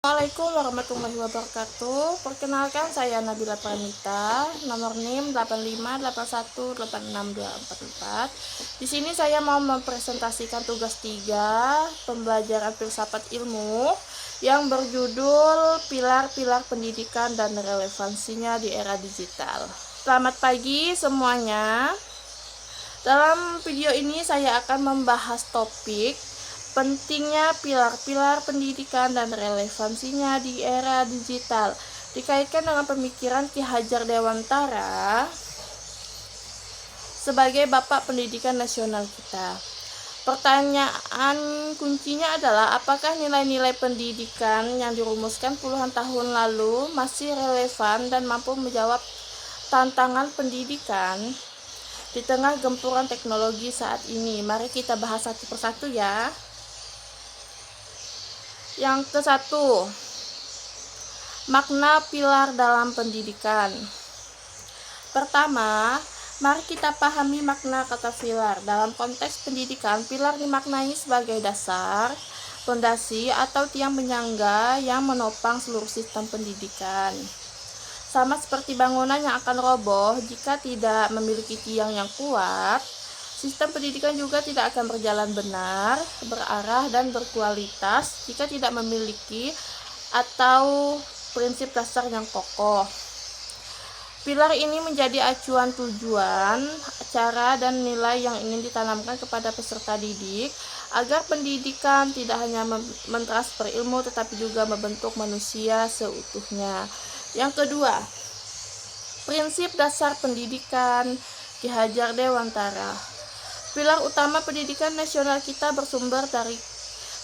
Assalamualaikum warahmatullahi wabarakatuh. Perkenalkan, saya Nabila Pranita, nomor NIM 85818624. Di sini saya mau mempresentasikan tugas 3 pembelajaran filsafat ilmu yang berjudul Pilar-pilar pendidikan dan relevansinya di era digital. Selamat pagi semuanya. Dalam video ini saya akan membahas topik pentingnya pilar-pilar pendidikan dan relevansinya di era digital, dikaitkan dengan pemikiran Ki Hajar Dewantara sebagai Bapak Pendidikan Nasional kita. Pertanyaan kuncinya adalah apakah nilai-nilai pendidikan yang dirumuskan puluhan tahun lalu masih relevan dan mampu menjawab tantangan pendidikan di tengah gempuran teknologi saat ini. Mari kita bahas satu persatu ya. Yang ke-1, makna pilar dalam pendidikan. Pertama, mari kita pahami makna kata pilar. Dalam konteks pendidikan, pilar dimaknai sebagai dasar, fondasi, atau tiang penyangga yang menopang seluruh sistem pendidikan. Sama seperti bangunan yang akan roboh jika tidak memiliki tiang yang kuat, sistem pendidikan juga tidak akan berjalan benar, berarah, dan berkualitas jika tidak memiliki atau prinsip dasar yang kokoh. Pilar ini menjadi acuan tujuan, cara, dan nilai yang ingin ditanamkan kepada peserta didik agar pendidikan tidak hanya mentransfer ilmu tetapi juga membentuk manusia seutuhnya. Yang kedua, prinsip dasar pendidikan Ki Hajar Dewantara. Pilar utama pendidikan nasional kita bersumber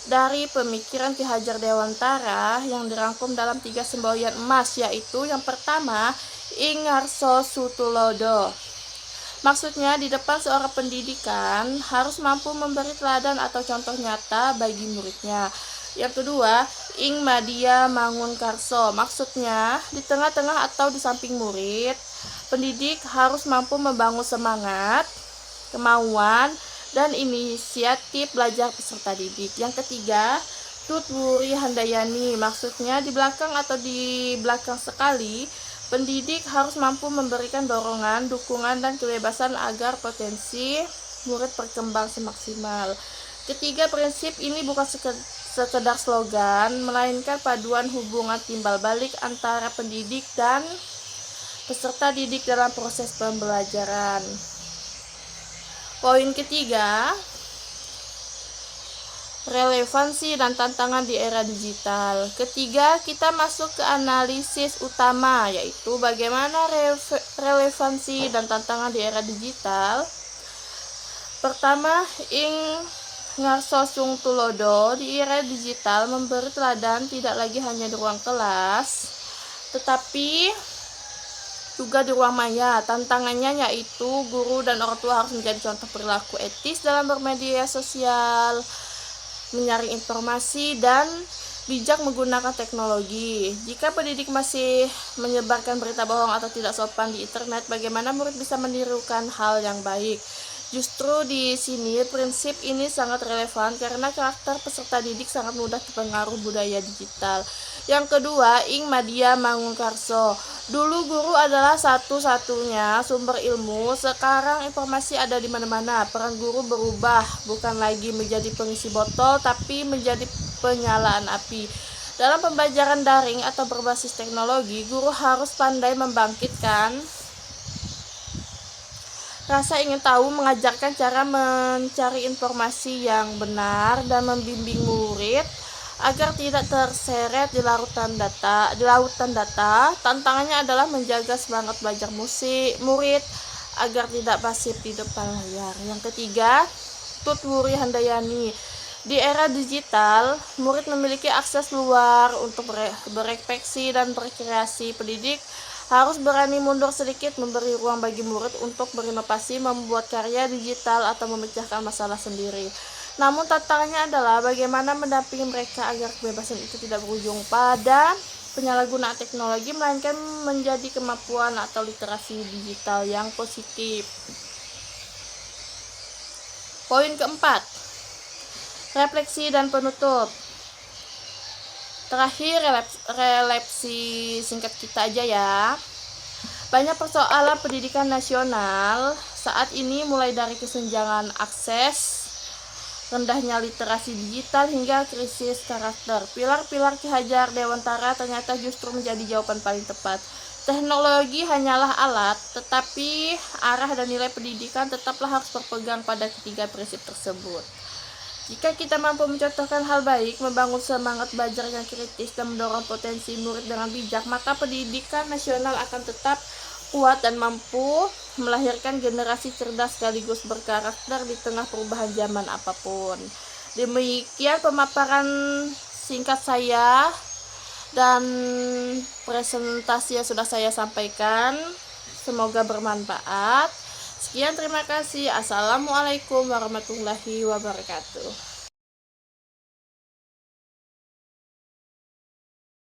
dari pemikiran Ki Hajar Dewantara yang dirangkum dalam 3 semboyan emas, yaitu yang pertama, ing ngarso sutulodo. Maksudnya, di depan seorang pendidikan harus mampu memberi teladan atau contoh nyata bagi muridnya. Yang kedua, ing madya mangun karso. Maksudnya, di tengah-tengah atau di samping murid, pendidik harus mampu membangun semangat, kemauan, dan inisiatif belajar peserta didik. Yang ketiga, tutwuri handayani. Maksudnya, di belakang atau di belakang sekali, pendidik harus mampu memberikan dorongan, dukungan, dan kebebasan agar potensi murid berkembang semaksimal. Ketiga, prinsip ini bukan sekedar slogan, melainkan paduan hubungan timbal balik antara pendidik dan peserta didik dalam proses pembelajaran. Poin ketiga, relevansi dan tantangan di era digital. Ketiga, kita masuk ke analisis utama, yaitu bagaimana relevansi dan tantangan di era digital. Pertama, ing ngarso sung tulodo, di era digital memberi teladan tidak lagi hanya di ruang kelas, tetapi juga di ruang maya. Tantangannya yaitu guru dan orang tua harus menjadi contoh perilaku etis dalam bermedia sosial, menyaring informasi, dan bijak menggunakan teknologi. Jika pendidik masih menyebarkan berita bohong atau tidak sopan di internet, bagaimana murid bisa menirukan hal yang baik? Justru di sini prinsip ini sangat relevan karena karakter peserta didik sangat mudah terpengaruh budaya digital. Yang kedua, ing madya mangun karso. Dulu guru adalah satu-satunya sumber ilmu, sekarang informasi ada di mana-mana. Peran guru berubah, bukan lagi menjadi pengisi botol, tapi menjadi penyalaan api. Dalam pembelajaran daring atau berbasis teknologi, guru harus pandai membangkitkan rasa ingin tahu, mengajarkan cara mencari informasi yang benar, dan membimbing murid agar tidak terseret di lautan data. Tantangannya adalah menjaga semangat belajar murid agar tidak pasif di depan layar. Yang ketiga, tutwuri handayani. Di era digital, murid memiliki akses luar untuk berefleksi dan berkreasi. Pendidik harus berani mundur sedikit, memberi ruang bagi murid untuk berinovasi, membuat karya digital, atau memecahkan masalah sendiri. Namun tantangannya adalah bagaimana mendampingi mereka agar kebebasan itu tidak berujung pada penyalahgunaan teknologi, melainkan menjadi kemampuan atau literasi digital yang positif. Poin keempat, refleksi dan penutup. Terakhir, relapsi singkat kita aja ya. Banyak persoalan pendidikan nasional saat ini mulai dari kesenjangan akses, rendahnya literasi digital, hingga krisis karakter. Pilar-pilar Ki Hajar Dewantara ternyata justru menjadi jawaban paling tepat. Teknologi hanyalah alat, tetapi arah dan nilai pendidikan tetaplah harus berpegang pada ketiga prinsip tersebut. Jika kita mampu mencontohkan hal baik, membangun semangat belajar yang kritis, dan mendorong potensi murid dengan bijak, maka pendidikan nasional akan tetap kuat dan mampu melahirkan generasi cerdas sekaligus berkarakter di tengah perubahan zaman apapun. Demikian pemaparan singkat saya dan presentasi yang sudah saya sampaikan. Semoga bermanfaat. Sekian, terima kasih. Assalamualaikum warahmatullahi wabarakatuh.